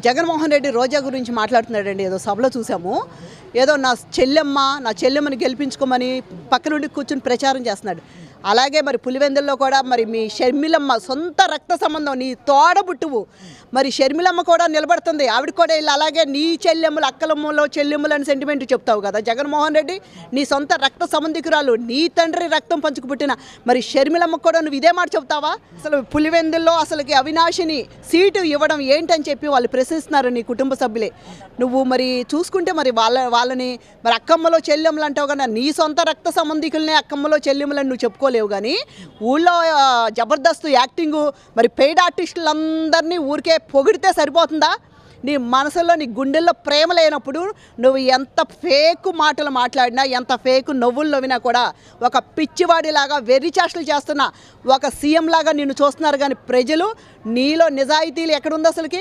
జగన్మోహన్ రెడ్డి రోజా గురించి మాట్లాడుతున్నాడండి. ఏదో సభలో చూసాము. ఏదో నా చెల్లెమ్మని గెలిపించుకోమని పక్క నుండి కూర్చుని ప్రచారం చేస్తున్నాడు. అలాగే మరి పులివెందుల్లో కూడా మరి మీ షర్మిలమ్మ సొంత రక్త సంబంధం, నీ తోడబుట్టువు మరి షర్మిలమ్మ కూడా నిలబడుతుంది. ఆవిడ కూడా ఇలా అలాగే నీ చెల్లెమ్మలు అక్కలమ్మలో చెల్లెమ్మలు అని సెంటిమెంట్ చెప్తావు కదా జగన్మోహన్ రెడ్డి. నీ సొంత రక్త సంబంధికురాలు, నీ తండ్రి రక్తం పంచుకు పుట్టిన మరి షర్మిలమ్మ కూడా నువ్వు ఇదే మాట చెప్తావా? అసలు పులివెందుల్లో అసలుకి అవినాషిని సీటు ఇవ్వడం ఏంటని చెప్పి వాళ్ళు ప్రశ్నిస్తున్నారు నీ కుటుంబ సభ్యులే. నువ్వు మరి చూసుకుంటే మరి వాళ్ళని మరి అక్కమ్మలో చెల్లెమ్మలు అంటావు కదా, నీ సొంత రక్త సంబంధికులనే అక్కమ్మలో చెల్లెమ్మలని నువ్వు చెప్పుకోలేవు. కానీ ఊళ్ళో జబర్దస్త్ యాక్టింగు మరి పెయిడ్ ఆర్టిస్టులందరినీ ఊరికే పొగిడితే సరిపోతుందా? నీ మనసులో నీ గుండెల్లో ప్రేమ లేనప్పుడు నువ్వు ఎంత ఫేక్ మాటలు మాట్లాడినా, ఎంత ఫేక్ నవ్వులు నవ్వినా కూడా ఒక పిచ్చివాడిలాగా వెర్రి చేష్టలు చేస్తున్నా ఒక సీఎం లాగా నిన్ను చూస్తున్నారు. కానీ ప్రజలు నీలో నిజాయితీలు ఎక్కడుంది? అసలుకి